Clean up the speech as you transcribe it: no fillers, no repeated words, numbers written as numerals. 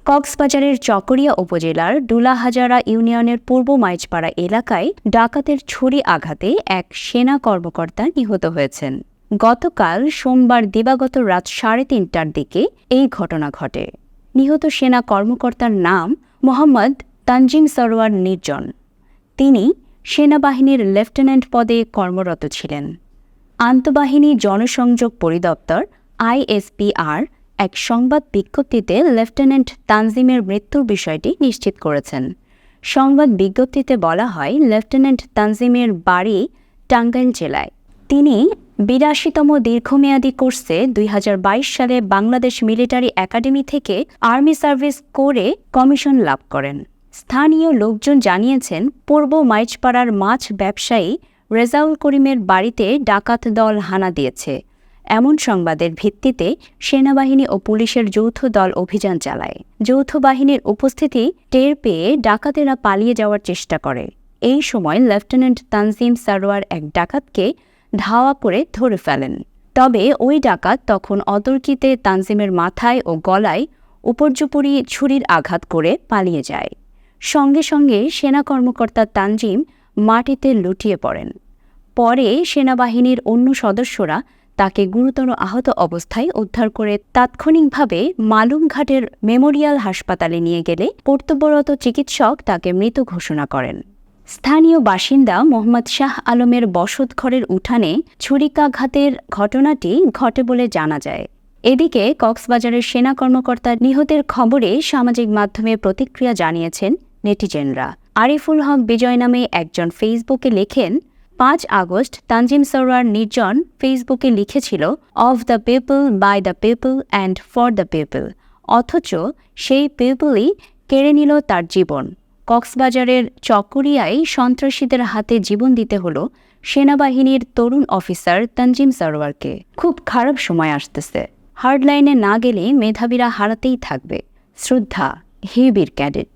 কক্সবাজারের চকরিয়া উপজেলার ডুলাহাজারা ইউনিয়নের পূর্ব মাইজপাড়া এলাকায় ডাকাতের ছুরি আঘাতে এক সেনা কর্মকর্তা নিহত হয়েছেন। গতকাল সোমবার দিবাগত রাত 3:30টার দিকে এই ঘটনা ঘটে। নিহত সেনা কর্মকর্তার নাম মোহাম্মদ তানজিম সরোয়ার নির্জন। তিনি সেনাবাহিনীর লেফটেন্যান্ট পদে কর্মরত ছিলেন। আন্তঃবাহিনী জনসংযোগ পরিদপ্তর ISPR এক সংবাদ বিজ্ঞপ্তিতে লেফটেন্যান্ট তানজিমের মৃত্যুর বিষয়টি নিশ্চিত করেছেন। সংবাদ বিজ্ঞপ্তিতে বলা হয়, লেফটেন্যান্ট তানজিমের বাড়ি টাঙ্গাইল জেলায়। তিনি ৮২তম দীর্ঘমেয়াদী কোর্সে ২০২২ সালে বাংলাদেশ মিলিটারি একাডেমি থেকে আর্মি সার্ভিস করে কমিশন লাভ করেন। স্থানীয় লোকজন জানিয়েছেন, পূর্ব মাইজপাড়ার মাছ ব্যবসায়ী রেজাউল করিমের বাড়িতে ডাকাত দল হানা দিয়েছে। এমন সংবাদের ভিত্তিতে সেনাবাহিনী ও পুলিশের যৌথ দল অভিযান চালায়। যৌথ বাহিনীর উপস্থিতি টের পেয়ে ডাকাতেরা পালিয়ে যাওয়ার চেষ্টা করে। এই সময় লেফটেন্যান্ট তানজিম সরোয়ার এক ডাকাতকে ধাওয়া করে ধরে ফেলেন। তবে ওই ডাকাত তখন অতর্কিতে তানজিমের মাথায় ও গলায় উপর্যুপরি ছুরির আঘাত করে পালিয়ে যায়। সঙ্গে সঙ্গে সেনা কর্মকর্তা তানজিম মাটিতে লুটিয়ে পড়েন। পরে সেনাবাহিনীর অন্য সদস্যরা তাকে গুরুতর আহত অবস্থায় উদ্ধার করে তাৎক্ষণিকভাবে মালুমঘাটের মেমোরিয়াল হাসপাতালে নিয়ে গেলে কর্তব্যরত চিকিৎসক তাকে মৃত ঘোষণা করেন। স্থানীয় বাসিন্দা মোহাম্মদ শাহ আলমের বসতঘরের উঠানে ছুরিকাঘাতের ঘটনাটি ঘটে বলে জানা যায়। এদিকে কক্সবাজারের সেনা কর্মকর্তা নিহতের খবরে সামাজিক মাধ্যমে প্রতিক্রিয়া জানিয়েছেন নেটিজেনরা। আরিফুল হক বিজয় নামে একজন ফেসবুকে লেখেন, ৫ আগস্ট তানজিম সরোয়ার নির্জন ফেসবুকে লিখেছিল, of the people, by the people and for the people. অথচ সেই পিপলই কেড়ে নিল তার জীবন। কক্সবাজারের চকরিয়ায় সন্ত্রাসীদের হাতে জীবন দিতে হলো সেনাবাহিনীর তরুণ অফিসার তানজিম সরোয়ারকে। খুব খারাপ সময় আসতেছে। হার্ডলাইনে না গেলে মেধাবীরা হারাতেই থাকবে। শ্রদ্ধা, হে বীর ক্যাডেট।